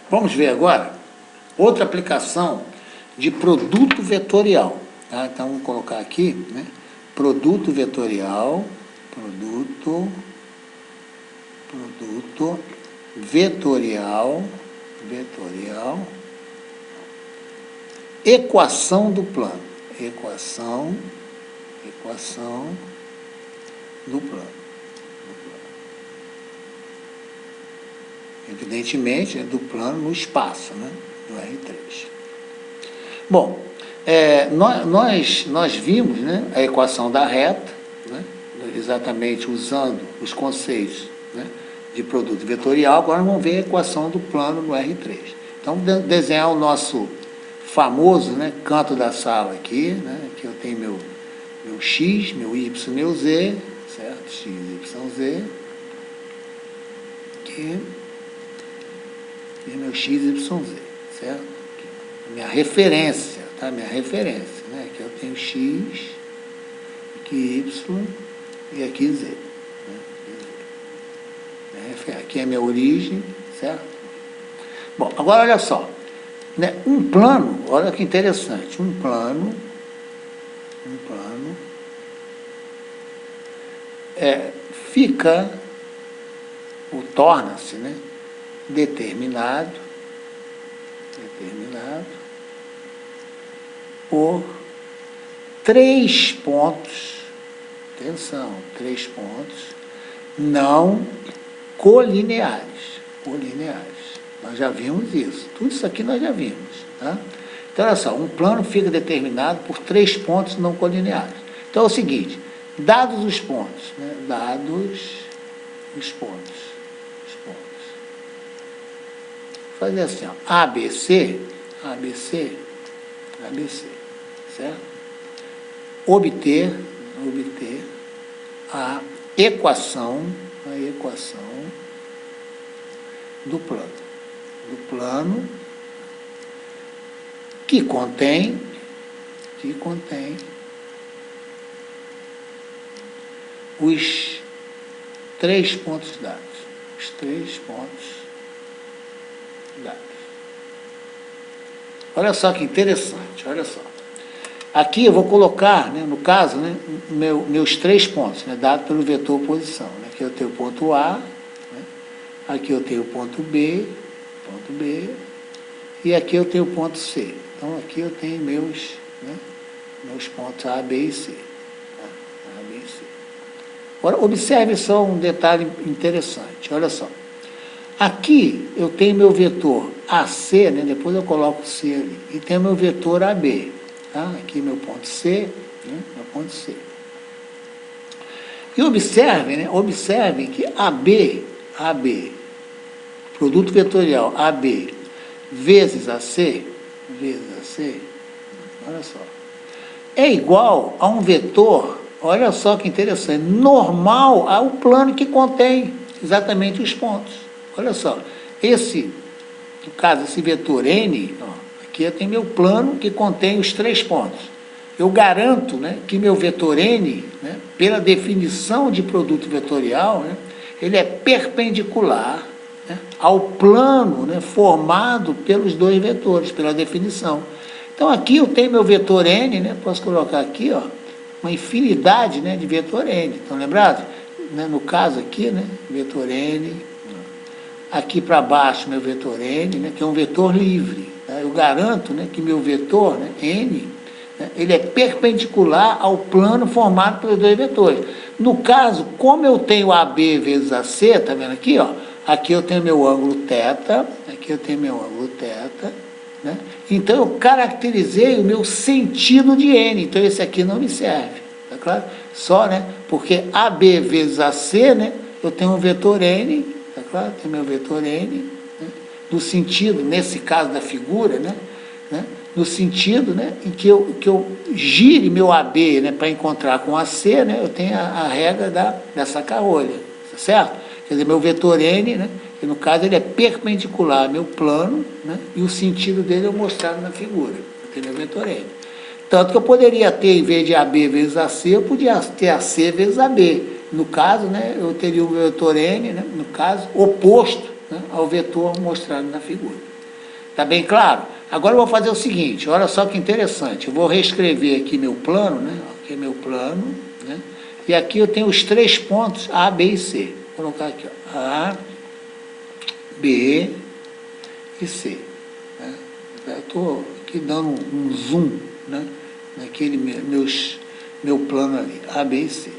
Vamos ver agora outra aplicação de produto vetorial. Tá? Então, vamos colocar aqui, né? Produto vetorial, produto vetorial, equação do plano, equação do plano. Evidentemente, do plano no espaço, né? No R3. Bom, nós vimos, né, a equação da reta, né, exatamente usando os conceitos, né, de produto vetorial. Agora vamos ver a equação do plano no R3. Então, desenhar o nosso famoso, né, canto da sala aqui, né? Aqui eu tenho meu X, meu Y, meu Z, certo? X, Y, Z. Aqui. E meu X, Y, Z, certo? Aqui. Minha referência, tá? Minha referência, né? Aqui eu tenho X, aqui Y e aqui Z. Né? Aqui é minha origem, certo? Bom, agora olha só. Né? Um plano, olha que interessante, um plano torna-se, né, determinado por 3 pontos, atenção, 3 pontos não colineares. Nós já vimos isso, tudo isso aqui nós já vimos. Tá? Então, olha só, um plano fica determinado por 3 pontos não colineares. Então, é o seguinte, dados os pontos, né, Vou fazer assim, ó, ABC, certo? Obter a equação do plano que contém os 3 pontos dados. Olha só que interessante, olha só. Aqui eu vou colocar, né, no caso, né, meus 3 pontos, né, dado pelo vetor posição. Né? Aqui eu tenho o ponto A, né? Aqui eu tenho o ponto B, e aqui eu tenho o ponto C. Então, aqui eu tenho meus pontos A, B e C. Tá? A, B e C. Agora, observe só um detalhe interessante, olha só. Aqui eu tenho meu vetor AC, né? Depois eu coloco o C ali, e tenho meu vetor AB. Tá? Aqui meu ponto C, né? Meu ponto C. E observem que AB, produto vetorial AB vezes AC, olha só, é igual a um vetor, olha só que interessante, normal ao plano que contém exatamente os pontos. Olha só, no caso, esse vetor N, ó, aqui eu tenho meu plano que contém os 3 pontos. Eu garanto, né, que meu vetor N, né, pela definição de produto vetorial, né, ele é perpendicular, né, ao plano, né, formado pelos 2 vetores, pela definição. Então, aqui eu tenho meu vetor N, né, posso colocar aqui, ó, uma infinidade, né, de vetor N. Estão lembrados? Né, no caso aqui, né, vetor N. Aqui para baixo, meu vetor N, né, que é um vetor livre. Tá? Eu garanto, né, que meu vetor, né, N, né, ele é perpendicular ao plano formado pelos 2 vetores. No caso, como eu tenho AB vezes AC, está vendo aqui? Ó, aqui eu tenho meu ângulo θ, né? Então eu caracterizei o meu sentido de N, então esse aqui não me serve, tá claro? Só, né, porque AB vezes AC, né, eu tenho um vetor N, tá claro? Tem meu vetor N, né? No sentido, nesse caso da figura, né? No sentido, né, em que eu gire meu AB, né, para encontrar com AC, né, eu tenho a regra dessa carolha, tá certo? Quer dizer, meu vetor N, né, que no caso ele é perpendicular ao meu plano, né, e o sentido dele eu mostrado na figura, eu tenho meu vetor N. Tanto que eu poderia ter, em vez de AB vezes AC, eu podia ter AC vezes AB. No caso, né, eu teria o vetor N, né, no caso, oposto, né, ao vetor mostrado na figura. Tá bem claro? Agora eu vou fazer o seguinte, olha só que interessante, eu vou reescrever aqui meu plano, né? Aqui é meu plano, né? E aqui eu tenho os 3 pontos A, B e C. Vou colocar aqui, ó, A, B e C. Né? Eu estou aqui dando um zoom, né? Naquele meu plano ali, A, B e C.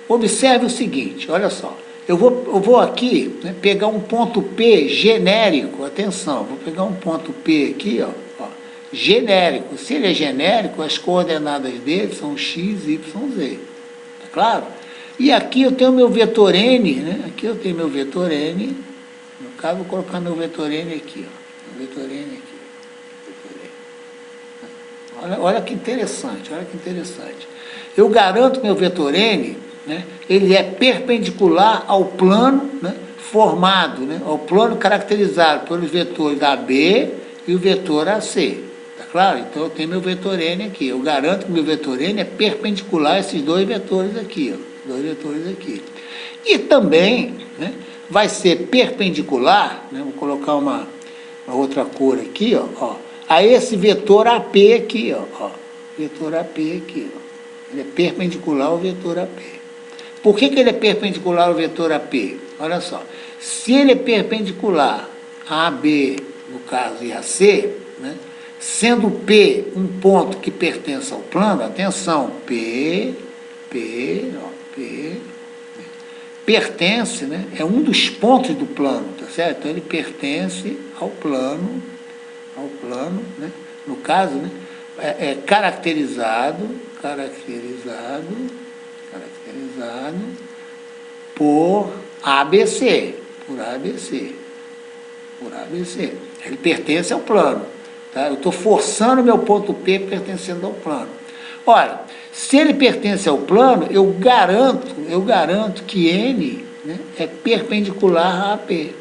Observe o seguinte, olha só, eu vou aqui, né, pegar um ponto P genérico, atenção, vou pegar um ponto P aqui, ó, genérico. Se ele é genérico, as coordenadas dele são x, y, z. Tá claro? E aqui eu tenho meu vetor n, né? Aqui eu tenho meu vetor n. No caso, vou colocar meu vetor n aqui, ó. Meu vetor n aqui. Vetor n. Olha que interessante, olha que interessante. Eu garanto meu vetor n, né? Ele é perpendicular ao plano, né? Formado, né? Ao plano caracterizado pelos vetores AB e o vetor AC. Tá claro? Então eu tenho meu vetor n aqui. Eu garanto que meu vetor n é perpendicular a esses 2 vetores aqui, ó. 2 vetores aqui. E também, né, vai ser perpendicular, né, vou colocar uma outra cor aqui, ó, a esse vetor AP aqui, ó, vetor AP aqui, ó. Ele é perpendicular ao vetor AP. Por que ele é perpendicular ao vetor AP? Olha só, se ele é perpendicular a AB, no caso, e a C, né, sendo P um ponto que pertence ao plano, atenção, P, pertence, né, é um dos pontos do plano, tá certo? Então ele pertence ao plano, né, no caso, né, é caracterizado por ABC, Ele pertence ao plano, tá? Eu estou forçando meu ponto P pertencendo ao plano. Olha, se ele pertence ao plano, eu garanto que N, né, é perpendicular a AP,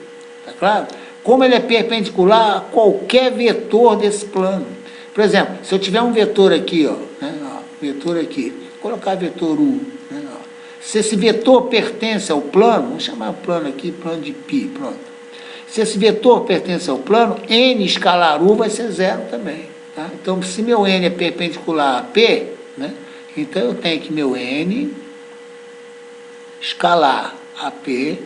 tá claro? Como ele é perpendicular a qualquer vetor desse plano. Por exemplo, se eu tiver um vetor aqui, ó, né, vetor aqui, vou colocar vetor U, né, ó. Se esse vetor pertence ao plano, vamos chamar o plano aqui, plano de π, pronto. Se esse vetor pertence ao plano, N escalar U vai ser 0 também. Tá? Então, se meu N é perpendicular a P, né, então eu tenho que meu N escalar a P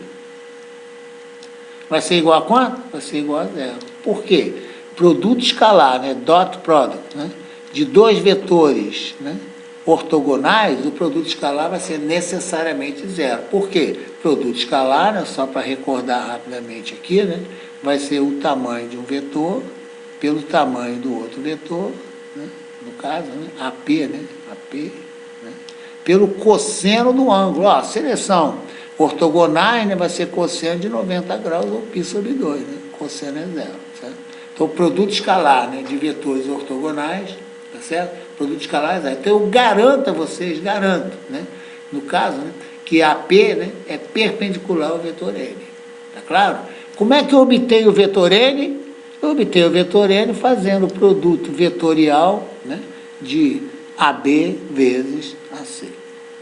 vai ser igual a quanto? Vai ser igual a 0. Por quê? Produto escalar, né, dot product, né, de 2 vetores, né, ortogonais, o produto escalar vai ser necessariamente 0. Por quê? Produto escalar, né, só para recordar rapidamente aqui, né, vai ser o tamanho de um vetor pelo tamanho do outro vetor, né, no caso, né, AP, né, né, pelo cosseno do ângulo. Ó, seleção ortogonais, né, vai ser cosseno de 90 graus ou π sobre 2, né, cosseno é 0, certo? Então, o produto escalar, né, de vetores ortogonais, tá certo? Produto escalar é 0. Então, eu garanto a vocês, né, no caso, né, que AP, né, é perpendicular ao vetor N. Tá claro? Como é que eu obtenho o vetor N? Eu obtenho o vetor N fazendo o produto vetorial, né, de AB vezes AC.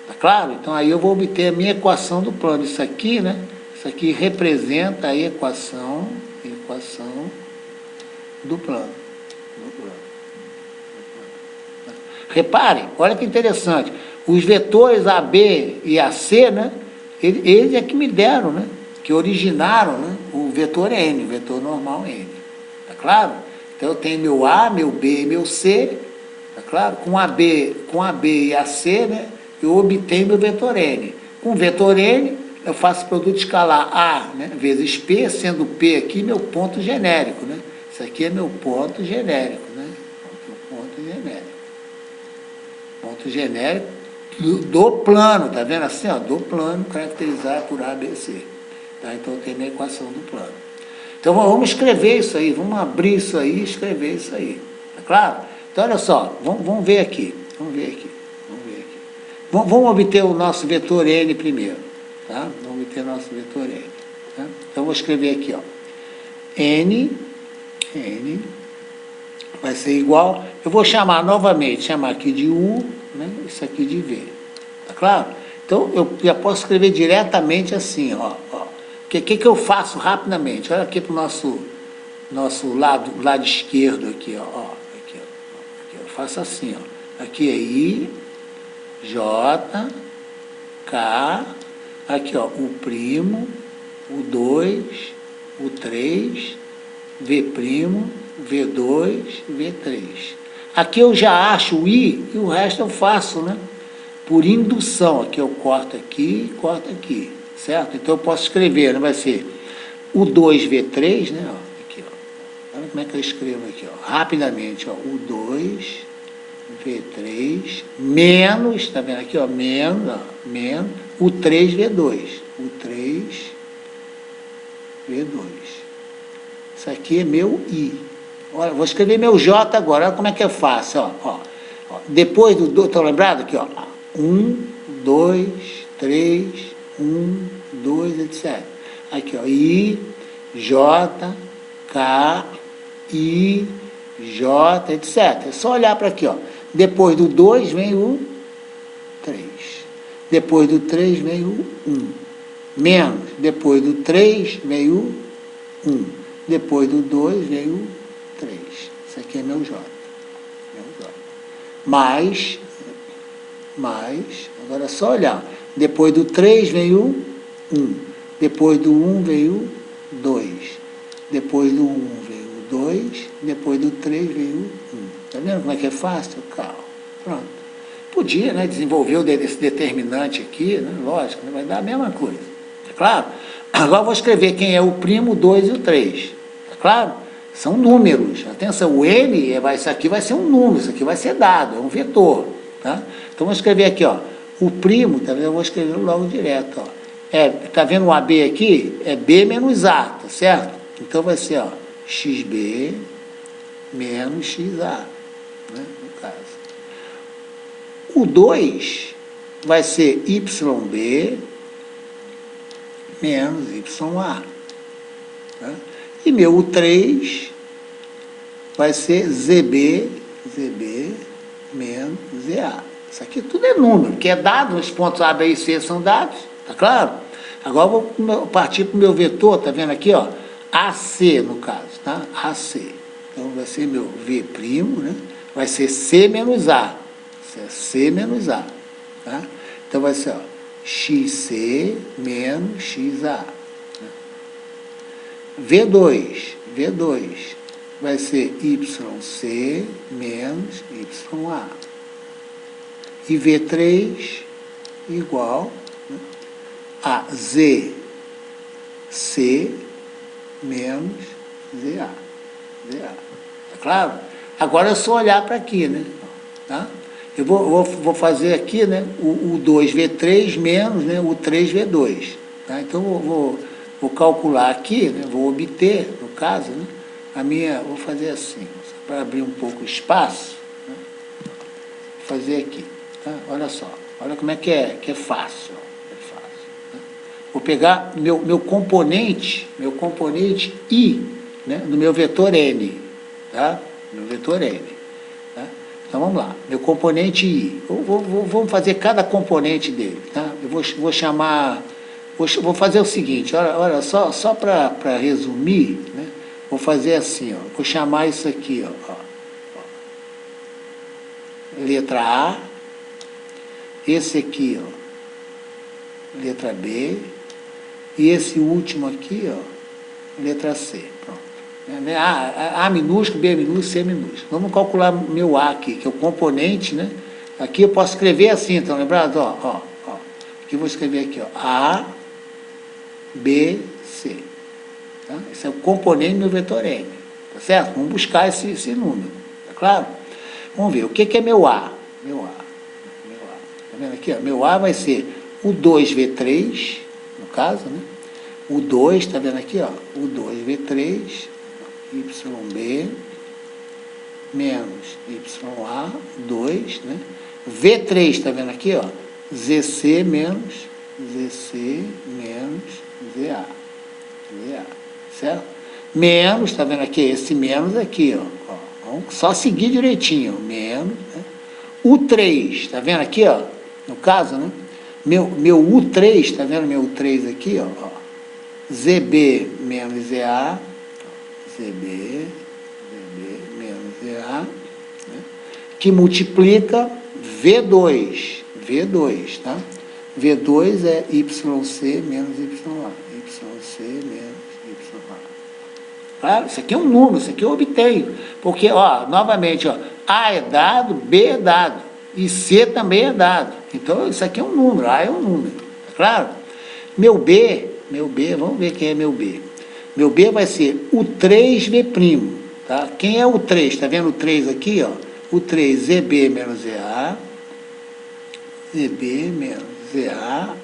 Tá claro? Então, aí eu vou obter a minha equação do plano. Isso aqui, né, isso aqui representa a equação do plano. Reparem, olha que interessante. Os vetores AB e AC, né, eles é que me deram, né, que originaram, né, o vetor N, o vetor normal N. Tá claro? Então eu tenho meu A, meu B e meu C, tá claro? Com AB e AC, né, eu obtenho meu vetor N. Com o vetor N, eu faço produto escalar A, né, vezes P, sendo P aqui meu ponto genérico, né? Isso aqui é meu ponto genérico, né? Ponto genérico do plano, tá vendo assim, ó? Do plano caracterizado por ABC. Tá? Então eu tenho a equação do plano. Então vamos escrever isso aí, vamos abrir isso aí e escrever isso aí. Tá claro? Então olha só, vamos ver aqui. Vamos obter o nosso vetor N primeiro. Tá? Vamos obter o nosso vetor N. Tá? Então eu vou escrever aqui, ó. N vai ser igual, eu vou chamar novamente, aqui de U, né, isso aqui de V. Tá claro? Então, eu já posso escrever diretamente assim, ó. O que eu faço rapidamente? Olha aqui para o nosso lado esquerdo aqui, ó, aqui, eu faço assim, ó. Aqui é I, J, K, aqui, ó, o primo, o 2, o 3, V', V2, V3. Aqui eu já acho o I e o resto eu faço, né? Por indução. Aqui eu corto aqui, certo? Então eu posso escrever, né? Vai ser o 2V3, né? Ó, aqui, ó. Olha como é que eu escrevo aqui, ó. Rapidamente, ó. O 2V3 menos, tá vendo aqui, ó? Menos, ó, menos o 3V2. O 3V2. Isso aqui é meu I. Olha, vou escrever meu J agora. Olha como é que é fácil. Ó. Depois do... Estão lembrados aqui? Ó. 1, 2, 3, 1, 2, etc. Aqui, ó. I, J, K, I, J, etc. É só olhar para aqui. Ó. Depois do 2 vem o 3. Depois do 3 vem o 1. Menos. Depois do 3 vem o 1. Depois do 2 vem o 3. Isso aqui é meu J. Mais, agora é só olhar. Depois do 3 vem o 1. Depois do 1 vem o 2. Depois do 1 vem o 2. Depois do 3 vem o 1. Está vendo como é que é fácil? Calma. Pronto. Podia, né, desenvolver esse determinante aqui, né, lógico, né, vai dar a mesma coisa. É claro? Agora eu vou escrever quem é o primo, o 2 e o 3. Tá claro? São números. Atenção, o N, isso aqui vai ser um número, isso aqui vai ser dado, é um vetor. Tá? Então, vou escrever aqui, ó, o primo, tá vendo? Eu vou escrever logo direto. Ó. Tá vendo o AB aqui? É B menos A, tá certo? Então, vai ser, ó, XB menos XA, né, no caso. O 2 vai ser YB menos YA. Tá? E meu 3 vai ser ZB menos ZA. Isso aqui tudo é número, que é dado, os pontos A, B e C são dados, tá claro? Agora eu vou partir para o meu vetor, tá vendo aqui, ó? AC, no caso, tá? AC. Então vai ser meu V', né? Vai ser C menos A. Isso é C menos A. Tá? Então vai ser, ó, XC menos XA. V2 vai ser YC menos YA. E V3 igual, né, a ZC menos ZA. Tá claro? Agora é só olhar para aqui, né? Tá? Eu vou fazer aqui, né, o 2V3 menos, né, o 3V2. Tá? Então, vou calcular aqui, né, vou obter, no caso, né, vou fazer assim, para abrir um pouco o espaço, né, vou fazer aqui. Tá? Olha só, olha como é fácil. Tá? Vou pegar meu componente I, né, no meu vetor N. Tá? Meu vetor N. Tá? Então, vamos lá. Meu componente I. Vamos fazer cada componente dele. Tá? Eu vou chamar... Vou fazer o seguinte, olha só para resumir, né? Vou fazer assim, ó, vou chamar isso aqui, ó, letra A, esse aqui, ó, letra B, e esse último aqui, ó, letra C, pronto. A minúsculo, B minúsculo, C minúsculo. Vamos calcular meu A aqui, que é o componente, né? Aqui eu posso escrever assim, então, lembrado? Ó. Aqui eu vou escrever aqui, ó, A, B, C. Tá? Esse é o componente do meu vetor N. Tá certo? Vamos buscar esse número. Tá claro? Vamos ver. O que é meu A? Meu A. Tá vendo aqui? Ó? Meu A vai ser o 2V3, no caso, né? O 2, tá vendo aqui? Ó? O 2V3, YB, menos YA, 2, né? V3, tá vendo aqui? Ó? ZC menos ZA. Certo? Menos, tá vendo aqui? Esse menos aqui, ó. Vamos só seguir direitinho. Menos, né? O 3, tá vendo aqui, ó? No caso, né? Meu U3, tá vendo meu U3 aqui, ó? ZB menos ZA. ZB menos ZA, né? Que multiplica V2, tá? V2 é YC menos YA, YC menos YA. Claro, isso aqui é um número, isso aqui eu obtenho, porque, ó, novamente, ó, A é dado, B é dado, e C também é dado. Então, isso aqui é um número, A é um número, tá claro? Meu B, vamos ver quem é meu B. Meu B vai ser o 3V', tá? Quem é o 3? Tá vendo o 3 aqui, ó? O 3, ZB menos ZA, ZB menos ZA,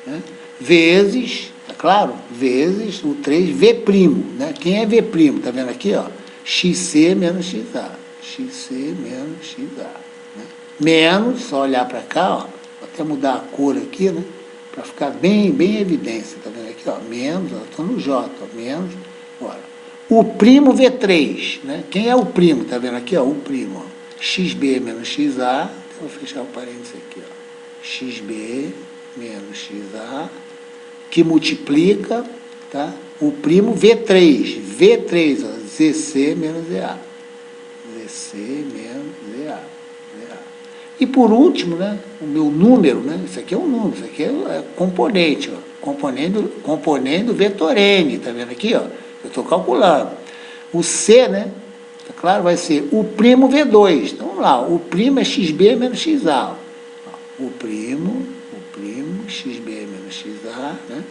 né? Vezes, tá claro? Vezes o 3V', né? Quem é V'? Tá vendo aqui, ó? XC menos XA, XC menos XA, né? Menos, só olhar para cá, ó, vou até mudar a cor aqui, né? Para ficar bem evidência, tá vendo aqui, ó? Menos, ó, estou no J, ó, menos, agora. O primo V3, né? Quem é o primo? Tá vendo aqui, ó? O primo, ó. XB menos XA, vou fechar o parênteses aqui, ó. XB menos XA, que multiplica, tá? O primo V3, ó, ZC menos ZA. ZC menos ZA. E por último, né, o meu número, né, isso aqui é um número, isso aqui é componente, ó, componente do vetor N, tá vendo aqui, ó? Eu estou calculando. O C, né, tá claro, vai ser o primo V2. Então, vamos lá, o primo é XB menos XA. Ó. O primo, XB menos XA, né,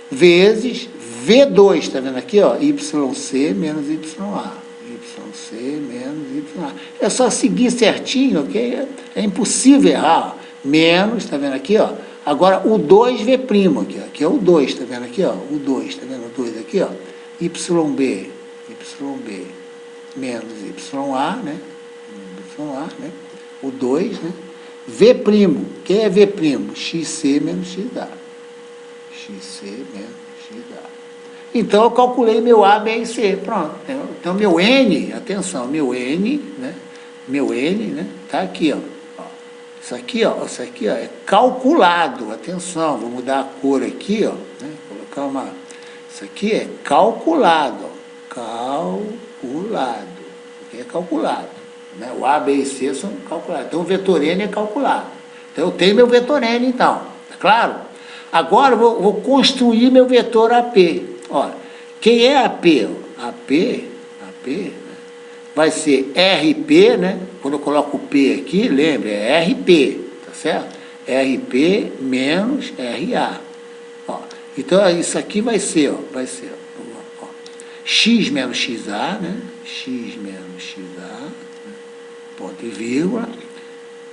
vezes V2, tá vendo aqui, ó? YC menos YA. YC menos YA. É só seguir certinho, ok? É impossível errar. Menos, tá vendo aqui, ó? Agora, o 2V' aqui, ó. Aqui é o 2, tá vendo aqui, ó? O 2, tá vendo o 2 aqui, ó? YB menos YA, né? YA, né? O 2, né? V'. Quem é V'? XC menos XA. XC menos XA. Então, eu calculei meu A, B e C, pronto. Então, meu N, atenção, meu N, né, tá aqui, ó. Isso aqui, ó, é calculado, atenção, vou mudar a cor aqui, ó, né, colocar uma, isso aqui é calculado, ó, calculado, isso aqui é calculado, né, o A, B e C são calculados, então o vetor N é calculado. Então, eu tenho meu vetor N, então, tá claro? Agora, eu vou construir meu vetor AP. Olha, quem é AP? AP, né, vai ser RP, né? Quando eu coloco o P aqui, lembra, é RP, tá certo? RP menos RA. Ó, então, isso aqui vai ser, ó, X menos XA, né? X menos XA, né? Ponto e vírgula,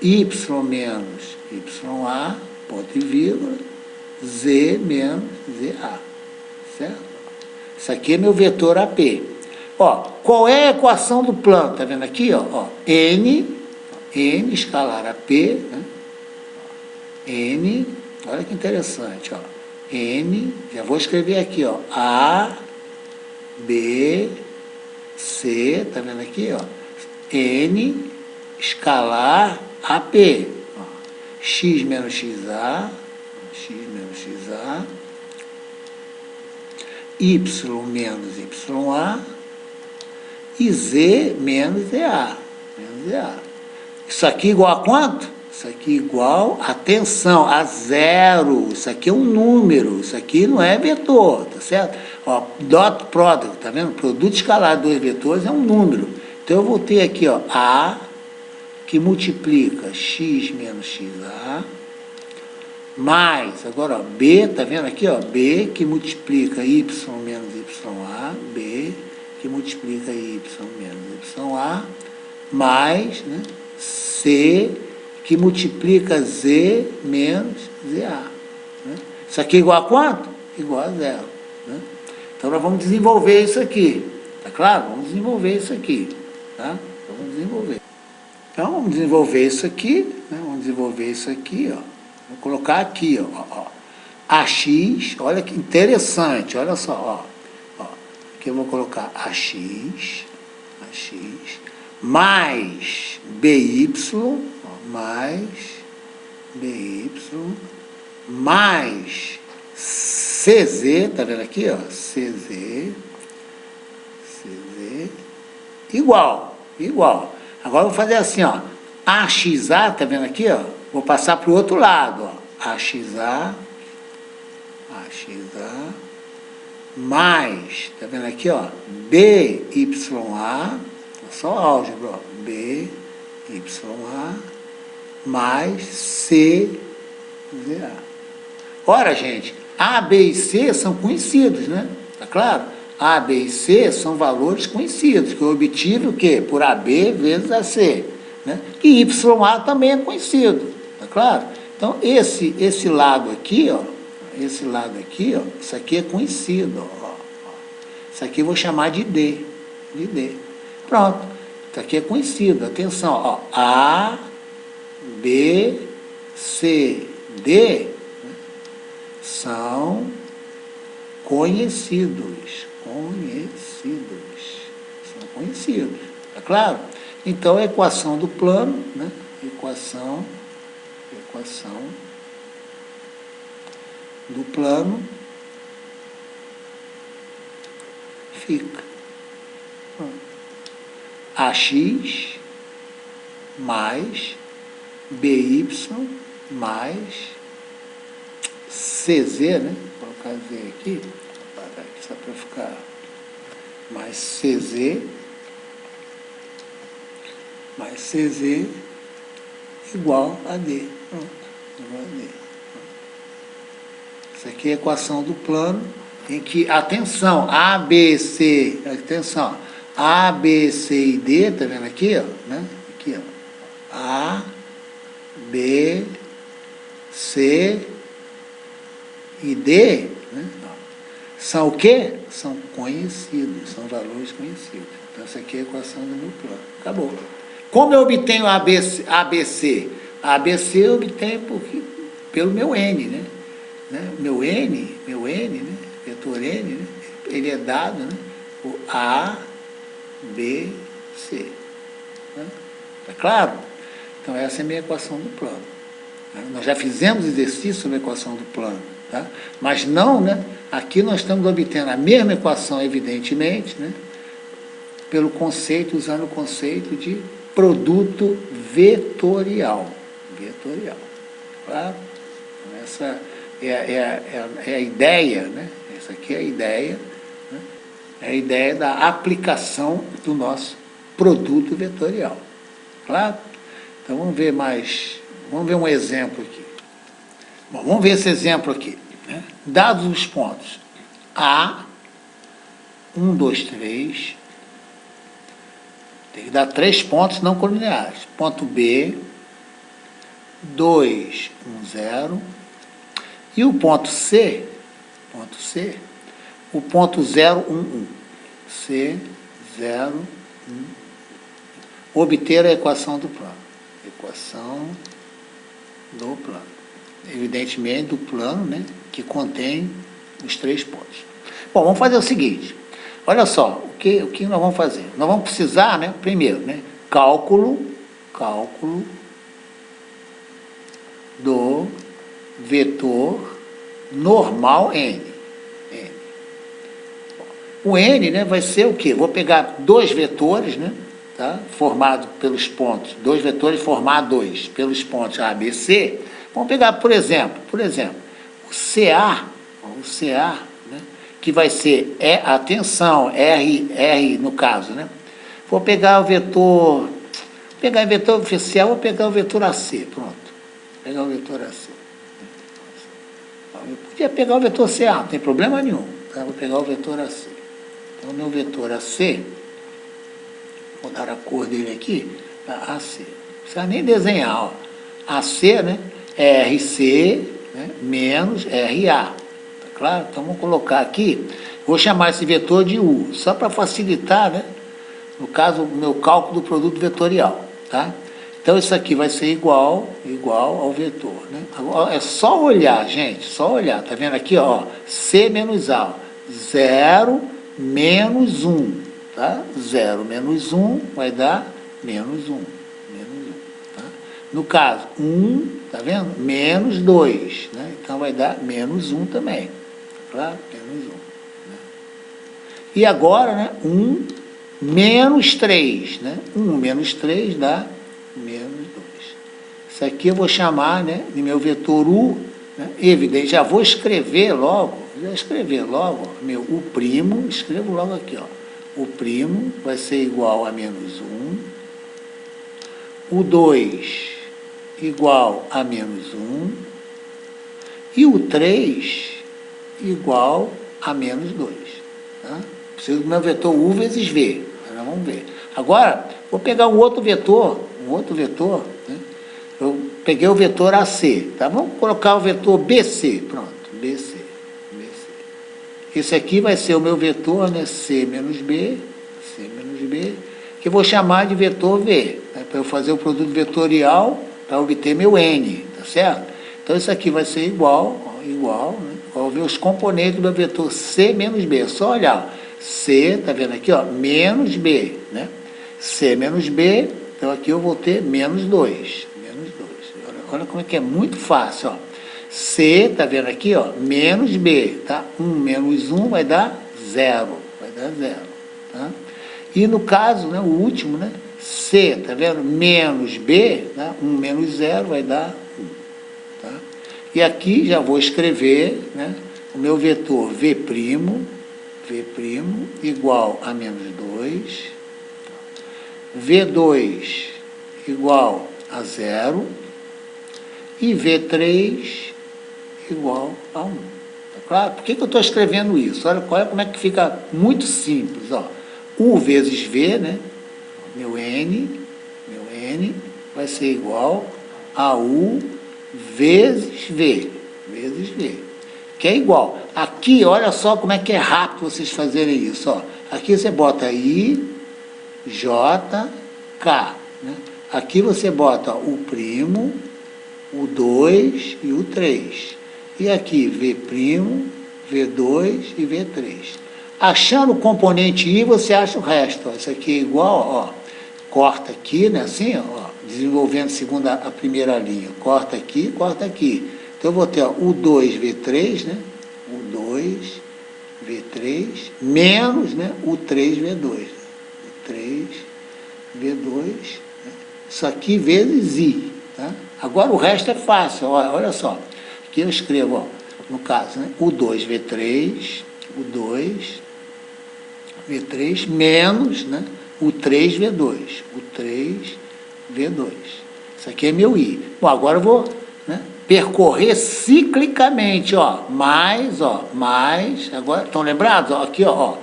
Y menos YA, ponto e vírgula, Z menos ZA, certo? Isso aqui é meu vetor AP. Ó, qual é a equação do plano? Tá vendo aqui, ó? N escalar AP, né? N, olha que interessante, ó. N, já vou escrever aqui, ó. A, B, C, tá vendo aqui, ó? N escalar AP. Ó. X menos XA, Y menos YA e Z menos ZA. Isso aqui igual a quanto? Isso aqui igual, atenção, a zero. Isso aqui é um número, isso aqui não é vetor, tá certo? Ó, dot product, tá vendo? Produto escalar de dois vetores é um número. Então, eu vou ter aqui, ó, A, que multiplica X menos XA, mais, agora, ó, B, tá vendo aqui, ó, B que multiplica Y menos YA, B que multiplica Y menos YA, mais, né, C que multiplica Z menos ZA. Né? Isso aqui é igual a quanto? Igual a zero. Né? Então, nós vamos desenvolver isso aqui. Tá claro? Vamos desenvolver isso aqui. Tá? Vamos desenvolver. Então, vamos desenvolver isso aqui, né? Vamos desenvolver isso aqui, ó. Vou colocar aqui, ó. AX, olha que interessante, olha só, ó. Aqui eu vou colocar AX, mais BY, ó, mais BY, mais CZ, tá vendo aqui, ó? CZ CZ igual. Agora eu vou fazer assim, ó. AXA, tá vendo aqui, ó? Vou passar para o outro lado, ó. AXA mais, tá vendo aqui, ó? BYA, só álgebra, ó. BYA mais CZA. Ora, gente, A, B e C são conhecidos, né? Tá claro? A, B e C são valores conhecidos, que eu obtive o quê? Por AB vezes AC. Né? E YA também é conhecido, tá claro? Então, esse lado aqui, ó, isso aqui é conhecido, ó. Isso aqui eu vou chamar de D. Pronto. Isso aqui é conhecido. Atenção, ó. A, B, C, D são conhecidos. São conhecidos. Tá claro? Então, a equação do plano, né? Equação do plano fica AX mais BY mais CZ, né? Vou colocar Z aqui, só para ficar mais CZ igual a D. Pronto, igual a D. Isso aqui é a equação do plano, em que, atenção, A, B, C, e D, tá vendo aqui, ó, né? Aqui, ó, A, B, C e D, né? São o quê? São conhecidos, são valores conhecidos. Então, essa aqui é a equação do meu plano. Acabou. Como eu obtenho ABC? ABC eu obtenho pelo meu N, né? Meu N, né? Vetor N, né? Ele é dado, né? Por A, B, C. Né? Tá claro? Então, essa é a minha equação do plano. Né? Nós já fizemos exercício sobre a equação do plano, tá? Mas não, né? Aqui nós estamos obtendo a mesma equação, evidentemente, né? Pelo conceito, usando o conceito de produto vetorial. Claro? Então, essa é a ideia, né? Essa aqui é a ideia, né? É a ideia da aplicação do nosso produto vetorial. Claro? Então, vamos ver um exemplo aqui. Bom, vamos ver esse exemplo aqui. Né? Dados os pontos A, 1, 2, 3, tem que dar 3 pontos não colineares. Ponto B, 2, 1, 0. E o ponto C, o ponto 0, 1, 1. C, 0, 1. Obter a equação do plano. Evidentemente, do plano, né, que contém os 3 pontos. Bom, vamos fazer o seguinte. Olha só, o que nós vamos fazer? Nós vamos precisar, né, primeiro, né, cálculo do vetor normal N. O N, né, vai ser o quê? Vou pegar 2 vetores, né, tá, formados pelos pontos, 2 vetores formados pelos pontos A, B, C. Vamos pegar, por exemplo, o CA, né, que vai ser, atenção, R no caso, né? Vou pegar o vetor, em vetor oficial, vou pegar o vetor AC, pronto. Pegar o vetor AC. Eu podia pegar o vetor CA, não tem problema nenhum. Tá? Vou pegar o vetor AC. Então, o meu vetor AC, vou dar a cor dele aqui, AC. Não precisa nem desenhar, ó. AC, né? É RC, né, menos RA. Tá claro? Então, vamos colocar aqui, vou chamar esse vetor de U, só para facilitar, né? No caso, o meu cálculo do produto vetorial, tá? Então, isso aqui vai ser igual ao vetor, né? Agora, é só olhar, gente, tá vendo aqui, ó, C menos A, 0 menos 1, tá? 0 menos 1 vai dar menos 1, tá? No caso, 1, tá vendo? Menos 2, né? Então, vai dar menos 1 também, tá claro? Menos 1. Né? E agora, né? 1 menos 3, né? 1 menos 3 dá menos 2. Isso aqui eu vou chamar, né, de meu vetor U, né? Evidente, já vou escrever logo, ó, meu U', escrevo logo aqui, ó. O primo vai ser igual a menos 1, o 2 igual a menos 1, e o 3 igual a menos 2. Tá? Preciso do meu vetor U vezes V. Nós vamos ver. Agora, vou pegar um outro vetor, né? Eu peguei o vetor AC, tá? Vamos colocar o vetor BC, pronto, BC. Esse aqui vai ser o meu vetor, né? C menos B, que eu vou chamar de vetor V, né? Para eu fazer o produto vetorial para obter meu N, tá certo? Então, isso aqui vai ser igual, né? Vou ver os componentes do meu vetor C menos B. É só olhar, C, tá vendo aqui, ó, menos B, né? C menos B, então aqui eu vou ter menos 2. Olha como é que é muito fácil, ó. C, tá vendo aqui, ó, menos B, tá? 1 menos 1 vai dar 0, tá? E no caso, né, o último, né, C, tá vendo? Menos B, tá? 1 menos 0 vai dar 1, tá? E aqui já vou escrever, né, o meu vetor V' igual a menos 2, V2 igual a 0, e V3 igual a 1. Tá claro? Por que eu estou escrevendo isso? Olha como é que fica muito simples. Ó. U vezes V, né? Meu N vai ser igual a U vezes V. Que é igual. Aqui, olha só como é que é rápido vocês fazerem isso. Ó. Aqui você bota I, J, K. Né? Aqui você bota o primo, o 2 e o 3. E aqui, V', V2 e V3. Achando o componente I, você acha o resto. Ó. Isso aqui é igual, ó. Corta aqui, né? Assim, ó. Desenvolvendo a primeira linha. Corta aqui. Então, eu vou ter ó, o 2V3, né? O 2V3 menos, né? O 3V2. O 3V2. Né? Isso aqui vezes I. Tá? Agora o resto é fácil, olha só. Aqui eu escrevo, ó, no caso, né, o 2V3, menos, né, o 3V2, Isso aqui é meu I. Bom, agora eu vou, né, percorrer ciclicamente, ó, mais, agora, estão lembrados? Ó, aqui, ó,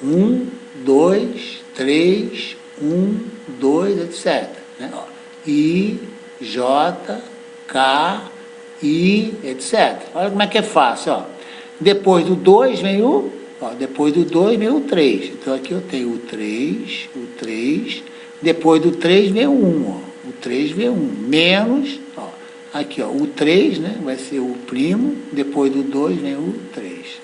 1, 2, 3, 1, 2, etc. Né, ó, I, J, K, I, etc. Olha como é que é fácil, ó. Depois do 2 vem o 3. Então, aqui eu tenho o 3, depois do 3 vem o 1, ó. O 3V1, menos, ó, aqui, ó, o 3, né, vai ser o primo, depois do 2 vem o 3.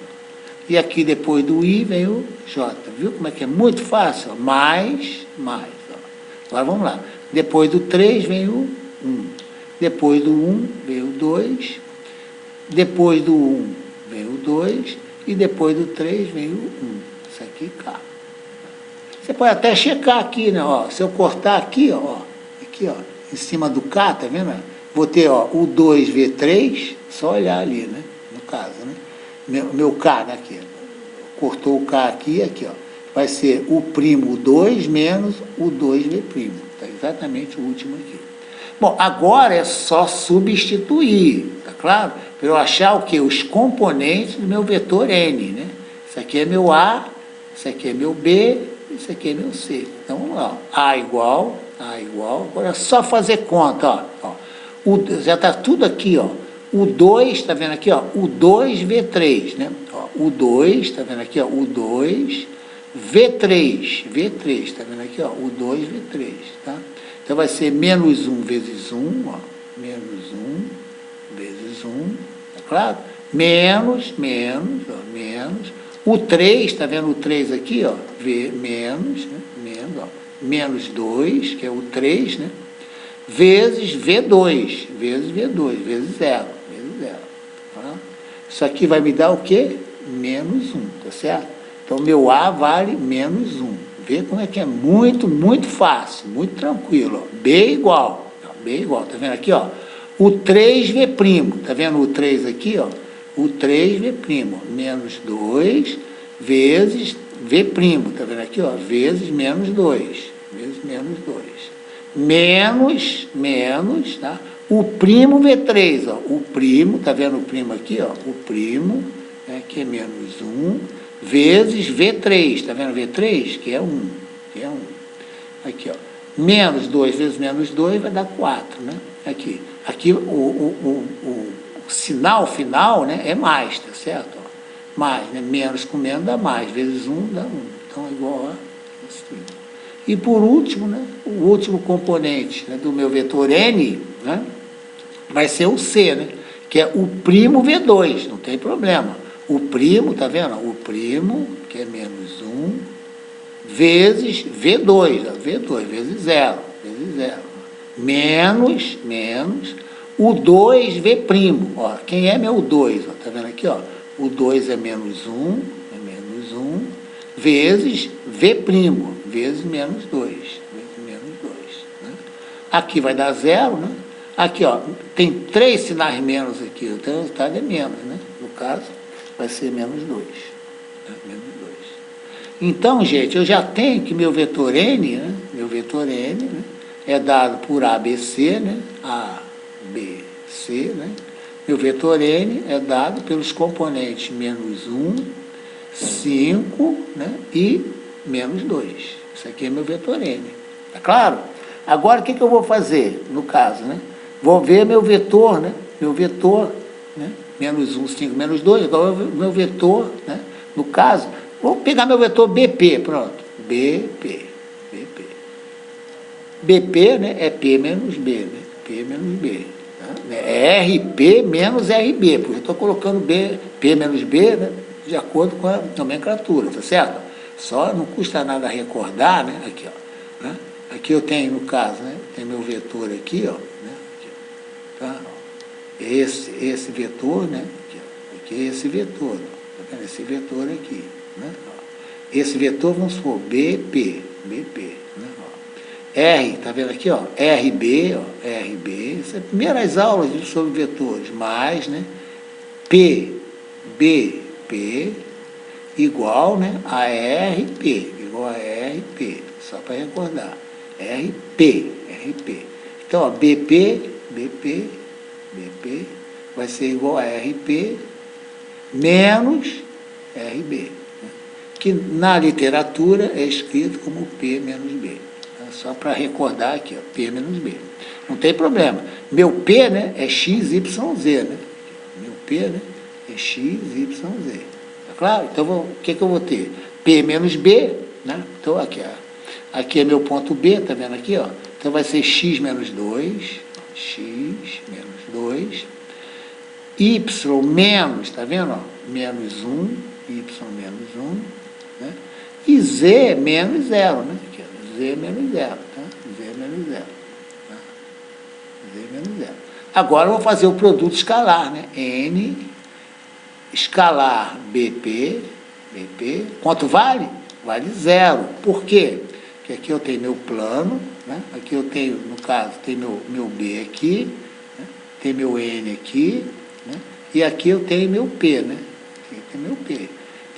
E aqui, depois do I, vem o J. Viu como é que é muito fácil? Ó. Mais, ó. Agora, vamos lá. Depois do 3 vem o 1. Depois do 1 vem o 2. Depois do 1 vem o 2. E depois do 3 vem o 1. Isso aqui, K. Você pode até checar aqui, né? Ó, se eu cortar aqui, ó, em cima do K, tá vendo? Vou ter, ó, o 2V3, só olhar ali, né? No caso, né? Meu K, né? Aqui. Cortou o K aqui, ó. Vai ser o primo 2 menos o 2V'. Tá exatamente o último aqui. Bom, agora é só substituir, tá claro? Para eu achar o quê? Os componentes do meu vetor N, né? Isso aqui é meu A, isso aqui é meu B, isso aqui é meu C. Então, vamos lá. A igual, agora é só fazer conta, ó. Já está tudo aqui, ó. O 2, tá vendo aqui, ó? O 2V3, né? Ó, o 2, tá vendo aqui, ó? O 2, V3, tá vendo aqui, ó? O 2V3, tá? Então, vai ser menos 1 vezes 1, ó, menos 1 vezes 1, tá claro? Menos, ó, menos. O 3, tá vendo o 3 aqui, ó? Menos, né? Menos 2, que é o 3, né? Vezes V2, vezes 0. Tá? Isso aqui vai me dar o quê? Menos 1, tá certo? Então, meu A vale menos 1. Vê como é que é muito, muito fácil, muito tranquilo. Ó. B igual. B igual, tá vendo aqui, ó? O 3V', tá vendo o 3 aqui, ó? O 3V', menos 2 vezes V', tá vendo aqui, ó? Vezes menos 2, vezes menos 2. Menos, tá? O primo V3, ó. O primo, tá vendo o primo aqui, ó? O primo, né, que é menos 1, vezes V3, tá vendo V3? Que é 1, que é 1. Aqui, ó. Menos 2 vezes menos 2 vai dar 4, né? Aqui o sinal final, né, é mais, tá certo? Ó. Mais, né? Menos com menos dá mais, vezes 1 dá 1. Então é igual a assim. E por último, né, o último componente, né, do meu vetor N, né, vai ser o C, né, que é o primo V2, não tem problema. O primo, tá vendo? O primo, que é menos 1, vezes V2, ó, V2, vezes 0, menos, o 2V', ó, quem é meu 2? Ó, tá vendo aqui, ó? O 2 é menos 1, vezes V', vezes menos 2, né? Aqui vai dar 0, né? Aqui, ó, tem 3 sinais menos aqui, então o resultado é menos, né? No caso, vai ser menos 2, né? Menos 2. Então, gente, eu já tenho que meu vetor N, né? Meu vetor N, né, é dado por ABC, né? ABC, né? Meu vetor N é dado pelos componentes menos 1, 5, né? E menos 2. Isso aqui é meu vetor N. Tá claro? Agora, o que eu vou fazer, no caso, né? Vou ver meu vetor, né? Meu vetor, né? Menos 1, 5, menos 2. Agora, meu vetor, né? No caso, vou pegar meu vetor BP, pronto. BP. BP, né? É P menos B, né? P menos B. Tá? É RP menos RB, porque eu estou colocando B, P menos B, né? De acordo com a nomenclatura, tá certo? Só não custa nada recordar, né? Aqui, ó. Né? Aqui eu tenho, no caso, né? Tem meu vetor aqui, ó. Né? Aqui, ó. Tá? Esse vetor, né? Aqui é esse vetor, tá vendo? Esse vetor aqui, né? Esse vetor, vamos supor, BP, né? R, tá vendo aqui, ó? RB, ó, RB, isso é primeiras aulas sobre vetores, mais, né? BP igual, né? A RP, igual a RP, só para recordar. RP. Então, ó, BP vai ser igual a RP menos RB, né? Que na literatura é escrito como P menos B. Só para recordar aqui, ó, P menos B. Não tem problema. Meu P, né, é XYZ, né? Meu P, né, é XYZ. Tá claro? Então, o que eu vou ter? P menos B, né? Então, aqui é meu ponto B, tá vendo aqui, ó? Então, vai ser X menos 2, Y menos, tá vendo, ó? Menos 1, Y menos 1, né? E Z menos 0, né? Z menos 0, tá? Z menos 0. Tá? Z menos 0. Agora eu vou fazer o produto escalar, né? N escalar BP, quanto vale? Vale 0. Por quê? Porque aqui eu tenho meu plano, né? Aqui eu tenho, no caso, tem meu B aqui, né? Tem meu N aqui, né? E aqui eu tenho meu P, né? Aqui tem meu P.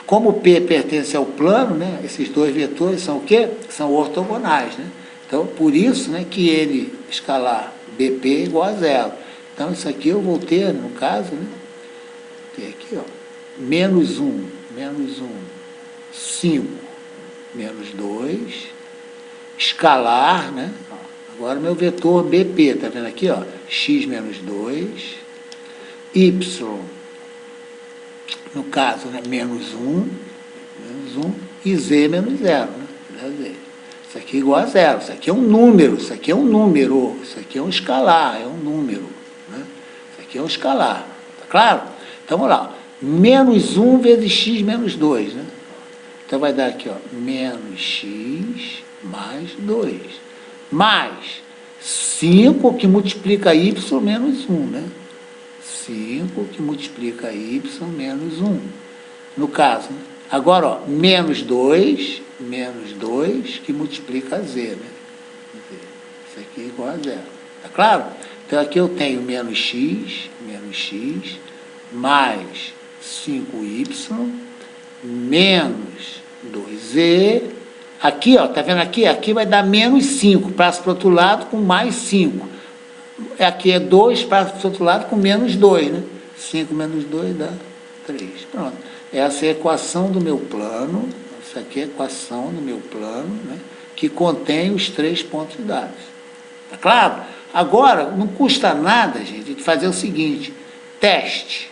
Como o P pertence ao plano, né, esses dois vetores são o quê? São ortogonais, né? Então, por isso, né, que N escalar BP é igual a 0. Então, isso aqui eu vou ter, no caso, né, ter aqui, ó, menos 1, 5, menos 2, escalar, né? Agora, meu vetor BP, tá vendo aqui, ó, x menos 2, y, no caso, né, menos 1, e z menos 0, né? Isso aqui é igual a 0, isso aqui é um número, isso aqui é um escalar, é um número, né? Isso aqui é um escalar, tá claro? Então, vamos lá, menos 1 vezes x menos 2, né? Então, vai dar aqui, ó, menos x mais 2, mais 5 que multiplica y menos 1, né? 5 que multiplica y menos 1. No caso, né? Agora, ó, menos 2 que multiplica Z, né? Isso aqui é igual a zero. Tá claro? Então, aqui eu tenho menos x, mais 5y, menos 2z. Aqui, ó, tá vendo aqui? Aqui vai dar menos 5, passa para o outro lado com mais 5. Aqui é 2, passa para o outro lado com menos 2, né? 5 menos 2 dá 3. Pronto. Essa é a equação do meu plano. Essa aqui é a equação do meu plano, né? Que contém os 3 pontos dados. Tá claro? Agora, não custa nada, gente, de fazer o seguinte: teste.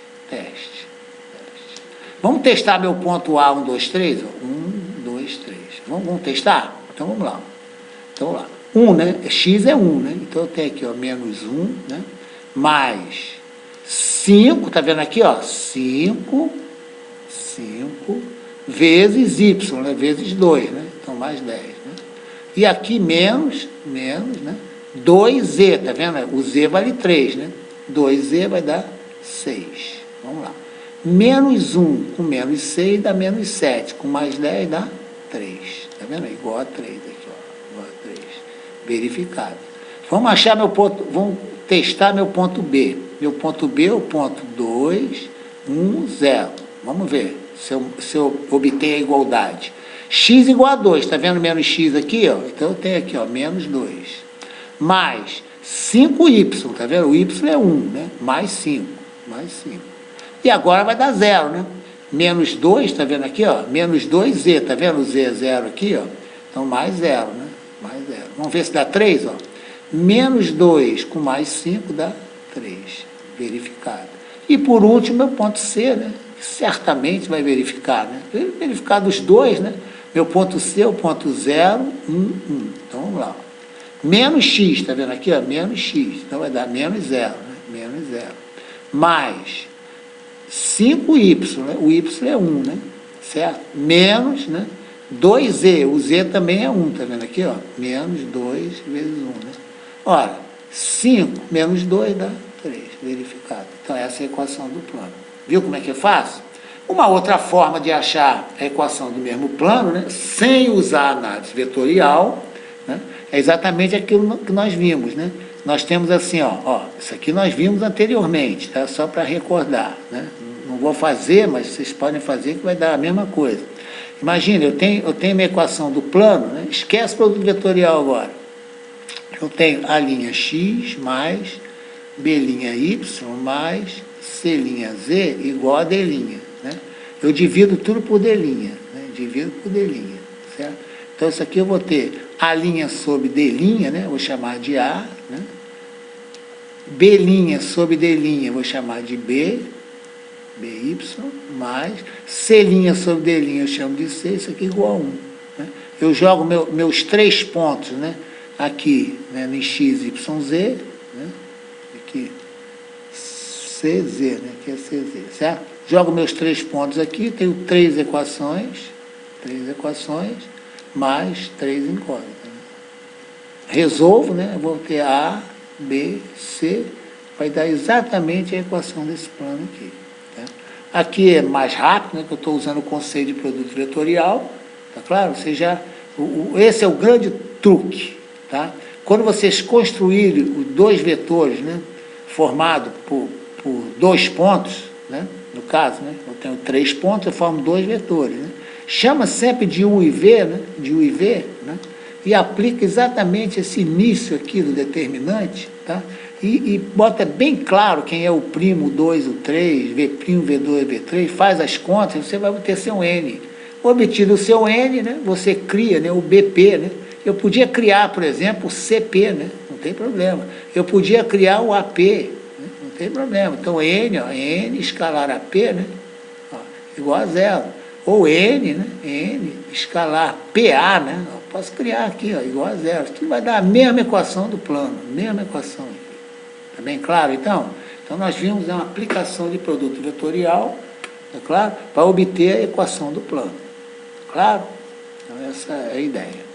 Vamos testar meu ponto A, 1, 2, 3? 1, 2, 3. Vamos testar? Então, vamos lá. Então, vamos lá. 1, né? X é 1, né? Então, eu tenho aqui, ó, menos 1, né? Mais 5, tá vendo aqui, ó? 5 vezes Y, né? Vezes 2, né? Então, mais 10, né? E aqui, menos, né? 2Z, tá vendo? O Z vale 3, né? 2Z vai dar 6. Vamos lá. Menos 1 com menos 6 dá menos 7. Com mais 10 dá 3. Tá vendo? Igual a 3 aqui, ó. Igual a 3. Verificado. Vamos achar meu ponto, vamos testar meu ponto B. Meu ponto B é o ponto 2, 1, 0. Vamos ver se eu obtenho a igualdade. X igual a 2. Tá vendo menos X aqui, ó? Então eu tenho aqui, ó, menos 2. Mais 5y, tá vendo? O y é 1, né? Mais 5. E agora vai dar 0, né? Menos 2, tá vendo aqui, ó? Menos 2z, tá vendo o z é 0 aqui, ó? Então, mais 0, né? Mais 0. Vamos ver se dá 3, ó. Menos 2 com mais 5 dá 3. Verificado. E por último, meu ponto C, né? Certamente vai verificar, né? Verificar dos dois, né? Meu ponto C é o ponto 0, 1, 1. Então, vamos lá. Menos x, tá vendo aqui, ó? Menos x. Então, vai dar menos 0, né? Menos 0. Mais 5y, né? O y é 1, né? Certo? Menos, né? 2z, o z também é 1, tá vendo aqui, ó? Menos 2 vezes 1, né? Ora, 5 menos 2 dá 3, verificado. Então, essa é a equação do plano. Viu como é que é fácil? Uma outra forma de achar a equação do mesmo plano, né? Sem usar a análise vetorial, né? É exatamente aquilo que nós vimos, né? Nós temos assim, ó, isso aqui nós vimos anteriormente, tá? Só para recordar, né? Não vou fazer, mas vocês podem fazer que vai dar a mesma coisa. Imagina, eu tenho minha equação do plano, né? Esquece o produto vetorial agora. Eu tenho a linha x mais b' y mais c' igual a d', né? Eu divido tudo por d', né? Divido por d', certo? Então, isso aqui eu vou ter a linha sobre d', né? Vou chamar de A, né? B' sobre d', vou chamar de B, BY, mais C' sobre d', eu chamo de C, isso aqui é igual a 1. Né? Eu jogo meus 3 pontos, né? Aqui, né? No x, y, z, né? Aqui, CZ, né? Aqui é CZ, certo? Jogo meus 3 pontos aqui, tenho 3 equações, mais 3 incógnitas. Né? Resolvo, né? Eu vou ter A, B, C, vai dar exatamente a equação desse plano aqui. Tá? Aqui é mais rápido, né? Que eu estou usando o conceito de produto vetorial, tá claro? Ou seja, esse é o grande truque, tá? Quando vocês construírem os 2 vetores, né? Formados por 2 pontos, né? No caso, né? Eu tenho 3 pontos, eu formo 2 vetores, né? Chama sempre de U e V, né? De U e V, né? E aplica exatamente esse início aqui do determinante, tá? E bota bem claro quem é o primo, o 2, o 3, V', V2, V3, faz as contas, você vai obter seu N. Obtido o seu N, né? Você cria, né? O BP, né? Eu podia criar, por exemplo, o CP, né? Não tem problema. Eu podia criar o AP, né? Não tem problema. Então, N, ó, N escalar AP, né? Ó, igual a 0. Ou N, né? N escalar PA, né? Eu posso criar aqui, ó, igual a 0. Isso vai dar a mesma equação do plano, mesma equação aqui. Está bem claro, então? Então, nós vimos uma aplicação de produto vetorial, tá claro? Para obter a equação do plano. Claro? Então, essa é a ideia.